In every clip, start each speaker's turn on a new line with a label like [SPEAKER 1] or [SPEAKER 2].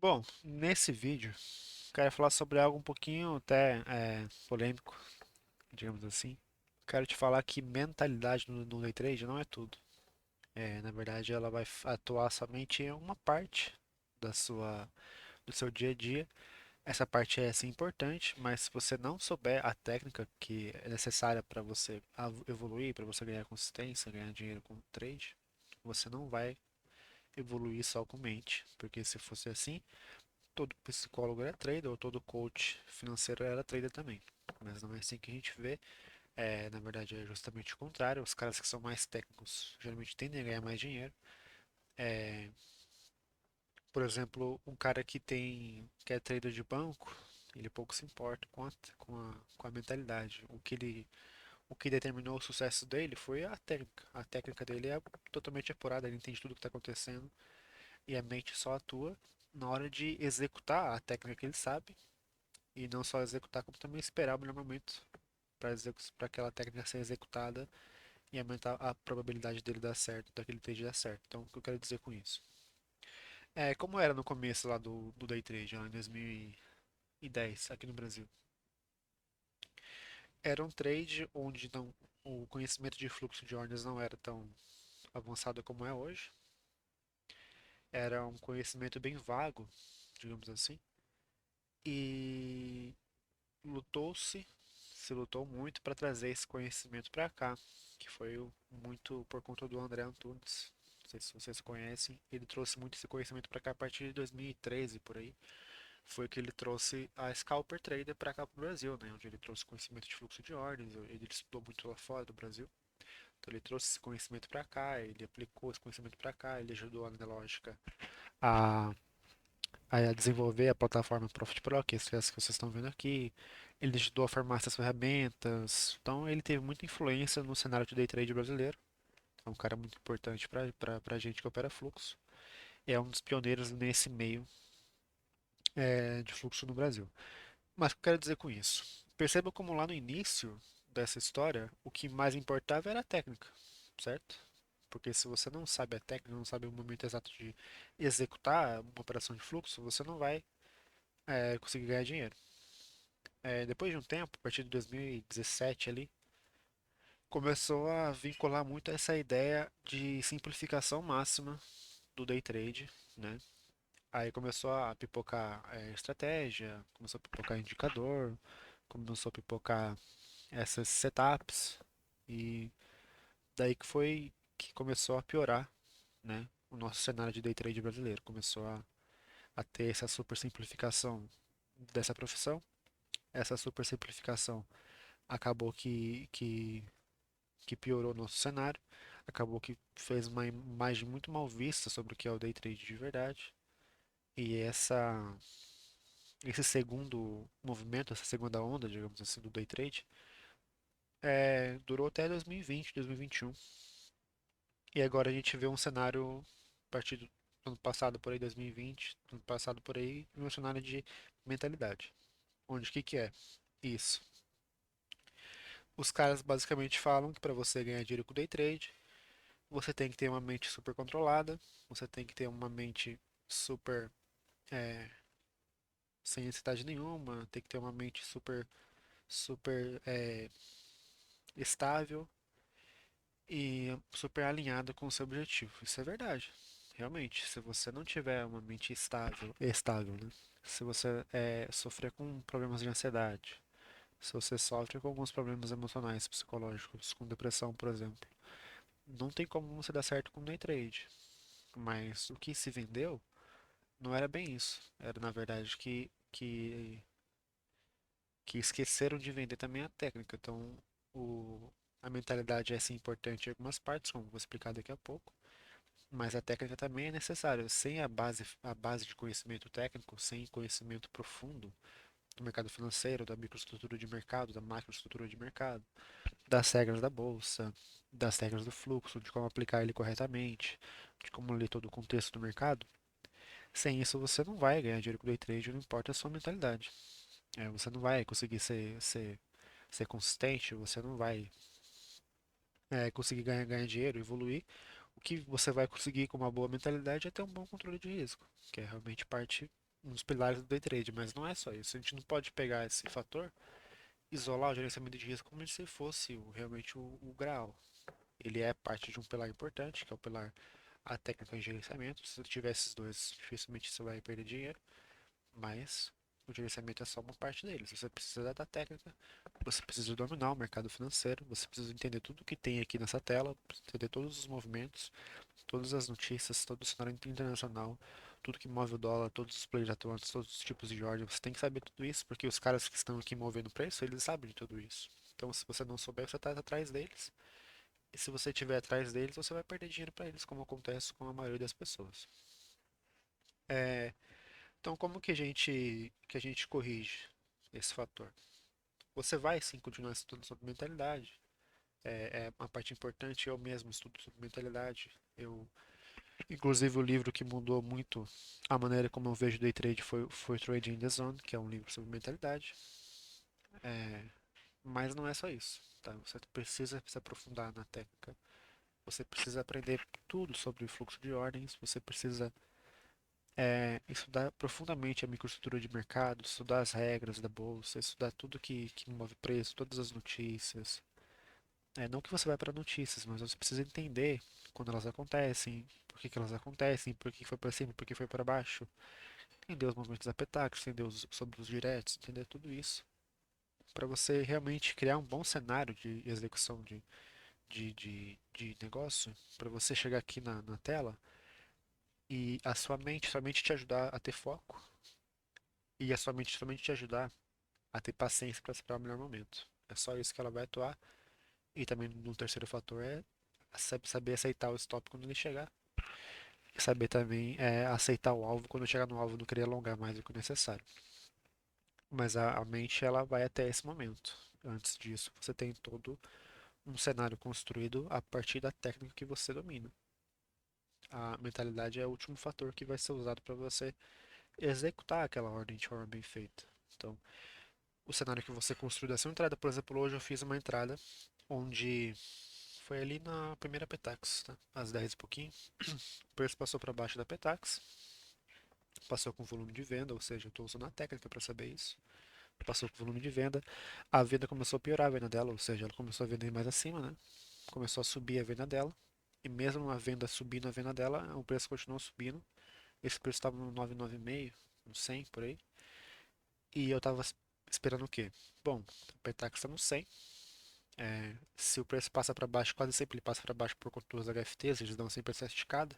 [SPEAKER 1] Bom, nesse vídeo, quero falar sobre algo um pouquinho até polêmico, digamos assim. Quero te falar que mentalidade no day trade não é tudo. Na verdade, ela vai atuar somente em uma parte da do seu dia a dia. Essa parte é sim importante, mas se você não souber a técnica que é necessária para você evoluir, para você ganhar consistência, ganhar dinheiro com o trade, você não vai evoluir só com mente, porque se fosse assim todo psicólogo era trader, ou todo coach financeiro era trader também. Mas não é assim que a gente vê. Na verdade, é justamente o contrário. Os caras que são mais técnicos geralmente tendem a ganhar mais dinheiro. É, por exemplo, um cara que é trader de banco, ele pouco se importa com a mentalidade. O que determinou o sucesso dele foi a técnica. A técnica dele é totalmente apurada, ele entende tudo o que está acontecendo e a mente só atua na hora de executar a técnica que ele sabe. E não só executar, como também esperar o melhor momento para aquela técnica ser executada e aumentar a probabilidade dele dar certo, daquele trade dar certo. Então, o que eu quero dizer com isso? Como era no começo lá do Day Trade, lá em 2010, aqui no Brasil. Era um trade onde o conhecimento de fluxo de ordens não era tão avançado como é hoje. Era um conhecimento bem vago, digamos assim. E se lutou muito para trazer esse conhecimento para cá, que foi muito por conta do André Antunes. Não sei se vocês conhecem, ele trouxe muito esse conhecimento para cá a partir de 2013 por aí. Foi que ele trouxe a Scalper Trader para cá para o Brasil, né, onde ele trouxe conhecimento de fluxo de ordens, ele estudou muito lá fora do Brasil. Então ele trouxe esse conhecimento para cá, ele aplicou esse conhecimento para cá, ele ajudou a Neológica a a desenvolver a plataforma Profit Pro, que é essa que vocês estão vendo aqui. Ele ajudou a formar essas ferramentas. Então, ele teve muita influência no cenário de day trade brasileiro. É um cara muito importante para a gente que opera fluxo. É um dos pioneiros nesse meio de fluxo no Brasil. Mas o que eu quero dizer com isso? Perceba como lá no início dessa história, o que mais importava era a técnica, certo? Porque se você não sabe a técnica, não sabe o momento exato de executar uma operação de fluxo, você não vai conseguir ganhar dinheiro. Depois de um tempo, a partir de 2017 ali, começou a vincular muito essa ideia de simplificação máxima do day trade, né? Aí começou a pipocar estratégia, começou a pipocar indicador, começou a pipocar essas setups e daí que começou a piorar, né? O nosso cenário de day trade brasileiro começou a ter essa super simplificação dessa profissão. Essa super simplificação acabou que piorou o nosso cenário, acabou que fez uma imagem muito mal vista sobre o que é o day trade de verdade. E esse segundo movimento, essa segunda onda, digamos assim, do day trade, durou até 2020, 2021. E agora a gente vê um cenário a partir do ano passado por aí, 2020, ano passado por aí, um cenário de mentalidade. Onde o que que é? Isso. Os caras basicamente falam que para você ganhar dinheiro com day trade, você tem que ter uma mente super controlada, você tem que ter uma mente super é, sem ansiedade nenhuma, tem que ter uma mente super estável e super alinhada com o seu objetivo. Isso é verdade. Realmente, se você não tiver uma mente estável, né? Se você sofrer com problemas de ansiedade, se você sofre com alguns problemas emocionais, psicológicos, com depressão, por exemplo, não tem como você dar certo com day trade. Mas o que se vendeu não era bem isso. Era na verdade que esqueceram de vender também a técnica. Então, a mentalidade é sim importante em algumas partes, como vou explicar daqui a pouco, mas a técnica também é necessária. Sem a base de conhecimento técnico, sem conhecimento profundo do mercado financeiro, da microestrutura de mercado, da macroestrutura de mercado, das regras da bolsa, das regras do fluxo, de como aplicar ele corretamente, de como ler todo o contexto do mercado, sem isso você não vai ganhar dinheiro com day trade, não importa a sua mentalidade. Você não vai conseguir ser consistente, você não vai conseguir ganhar dinheiro, evoluir. O que você vai conseguir com uma boa mentalidade é ter um bom controle de risco, que é realmente parte. um dos pilares do day trade, mas não é só isso. A gente não pode pegar esse fator, isolar o gerenciamento de risco como se fosse realmente o grau. Ele é parte de um pilar importante, que é o pilar a técnica de gerenciamento. Se você tiver esses dois, dificilmente você vai perder dinheiro, mas o gerenciamento é só uma parte deles. Você precisa da técnica, você precisa dominar o mercado financeiro, você precisa entender tudo que tem aqui nessa tela, entender todos os movimentos, todas as notícias, todo o cenário internacional, tudo que move o dólar, todos os players atuantes, todos os tipos de ordem. Você tem que saber tudo isso, porque os caras que estão aqui movendo o preço, eles sabem de tudo isso. Então, se você não souber, você está atrás deles. E se você estiver atrás deles, você vai perder dinheiro para eles, como acontece com a maioria das pessoas. É, então, como que a gente corrige esse fator? Você vai sim continuar estudando sobre mentalidade. É uma parte importante. Eu mesmo estudo sobre mentalidade. Inclusive, o livro que mudou muito a maneira como eu vejo day trade foi Trading in the Zone, que é um livro sobre mentalidade. É, mas não é só isso, tá? Você precisa se aprofundar na técnica. Você precisa aprender tudo sobre o fluxo de ordens. Você precisa estudar profundamente a microestrutura de mercado, estudar as regras da bolsa, estudar tudo que move preço, todas as notícias. Não que você vai para notícias, mas você precisa entender quando elas acontecem, por que que elas acontecem, por que foi para cima, por que foi para baixo, entender os movimentos apetáticos, entender sobre os diretos, entender tudo isso, para você realmente criar um bom cenário de execução de negócio, para você chegar aqui na tela e a sua mente te ajudar a ter foco e a sua mente somente te ajudar a ter paciência para esperar o melhor momento. É só isso que ela vai atuar. E também no terceiro fator é saber aceitar o stop quando ele chegar. E saber também aceitar o alvo quando chegar no alvo, não querer alongar mais do que o necessário. Mas a mente ela vai até esse momento. Antes disso, você tem todo um cenário construído a partir da técnica que você domina. A mentalidade é o último fator que vai ser usado para você executar aquela ordem de forma bem feita. Então, o cenário que você construiu da sua entrada, por exemplo, hoje eu fiz uma entrada onde foi ali na primeira Petax, tá? Às 10 e pouquinho. O preço passou para baixo da Petax, passou com volume de venda, ou seja, eu estou usando a técnica para saber isso. Passou com volume de venda, a venda começou a piorar a venda dela, ou seja, ela começou a vender mais acima, né? Começou a subir a venda dela, e mesmo a venda subindo a venda dela, o preço continuou subindo. Esse preço estava no 9,95, no 100 por aí, e eu estava esperando o quê? Bom, a Petax está no 100. Se o preço passa para baixo, quase sempre ele passa para baixo por conta dos HFTs, eles dão sempre essa esticada.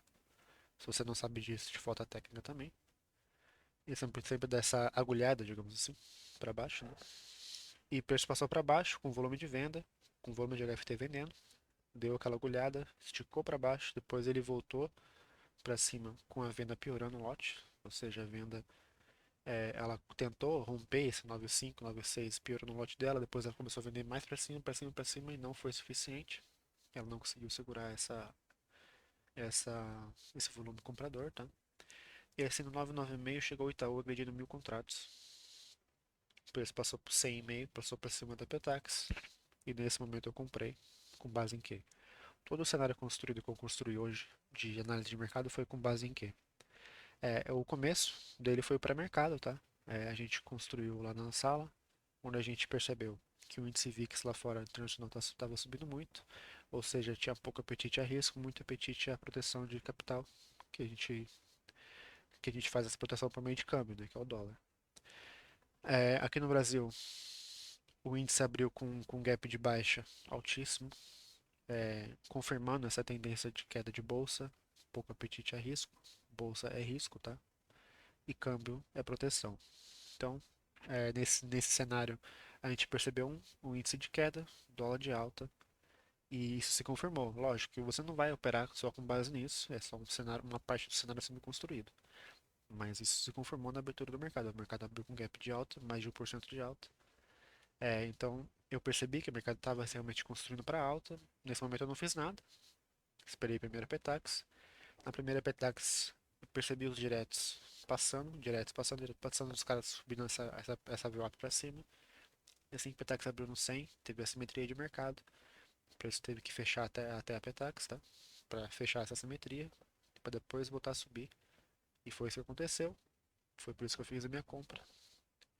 [SPEAKER 1] Se você não sabe disso, te falta técnica também. E sempre dá essa agulhada, digamos assim, para baixo, né? E o preço passou para baixo, com volume de venda, com volume de HFT vendendo, deu aquela agulhada, esticou para baixo, depois ele voltou para cima com a venda piorando o lote, ou seja, a venda ela tentou romper esse 95, 96, piorou no lote dela, depois ela começou a vender mais para cima, para cima, para cima e não foi suficiente. Ela não conseguiu segurar esse volume comprador, tá? E assim no 996 chegou o Itaú agredindo 1.000 contratos. O preço passou por 100,5, passou para cima da Petax. E nesse momento eu comprei. Com base em quê? Todo o cenário construído que eu construí hoje de análise de mercado foi com base em quê? O começo dele foi o pré-mercado, tá? A gente construiu lá na sala, onde a gente percebeu que o índice VIX lá fora internacional estava subindo muito, ou seja, tinha pouco apetite a risco, muito apetite à proteção de capital, que a gente, que a gente faz essa proteção por meio de câmbio, né, que é o dólar. Aqui no Brasil, o índice abriu com gap de baixa altíssimo, confirmando essa tendência de queda de bolsa, pouco apetite a risco, bolsa é risco, tá? E câmbio é proteção. Então, nesse cenário, a gente percebeu um índice de queda, dólar de alta, e isso se confirmou. Lógico que você não vai operar só com base nisso, é só um cenário, uma parte do cenário sendo construído. Mas isso se confirmou na abertura do mercado. O mercado abriu com gap de alta, mais de 1% de alta. Então eu percebi que o mercado estava realmente construindo para alta. Nesse momento eu não fiz nada. Esperei a primeira Petax. Na primeira Petax eu percebi os diretos passando, direto passando, os caras subindo essa VWAP para cima. E assim que a Petax abriu no 100, teve assimetria de mercado. O preço teve que fechar até a Petax, tá? Para fechar essa assimetria, para depois voltar a subir. E foi isso que aconteceu. Foi por isso que eu fiz a minha compra.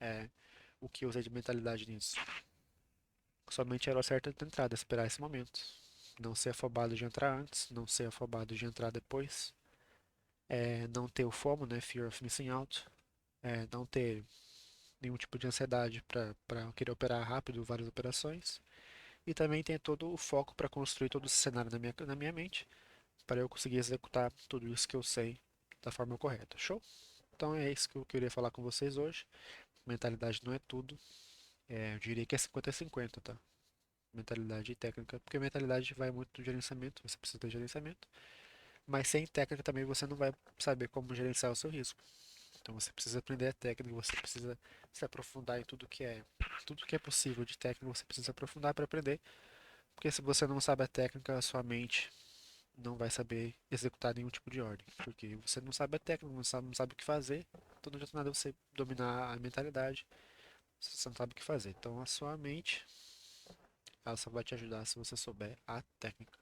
[SPEAKER 1] É, o que eu usei de mentalidade nisso? Somente era o certo de entrada, esperar esse momento. Não ser afobado de entrar antes, não ser afobado de entrar depois. Não ter o FOMO, né? Fear of Missing Out. Não ter nenhum tipo de ansiedade para querer operar rápido várias operações. E também ter todo o foco para construir todo esse cenário na minha mente, para eu conseguir executar tudo isso que eu sei da forma correta. Show? Então é isso que eu queria falar com vocês hoje. Mentalidade não é tudo. Eu diria que é 50-50, tá? Mentalidade e técnica, porque mentalidade vai muito do gerenciamento, você precisa ter gerenciamento, mas sem técnica também você não vai saber como gerenciar o seu risco. Então você precisa aprender a técnica, você precisa se aprofundar em tudo que é possível de técnica, você precisa se aprofundar para aprender, porque se você não sabe a técnica, a sua mente não vai saber executar nenhum tipo de ordem, porque você não sabe a técnica, não sabe o que fazer, então não adianta nada você dominar a mentalidade, você não sabe o que fazer. Então a sua mente, ela só vai te ajudar se você souber a técnica.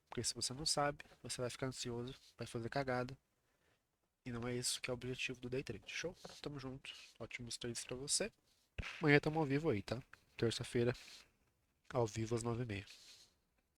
[SPEAKER 1] Porque se você não sabe, você vai ficar ansioso, vai fazer cagada. E não é isso que é o objetivo do Day Trade. Show? Tamo junto. Ótimos trades pra você. Amanhã tamo ao vivo aí, tá? Terça-feira, ao vivo às 9h30.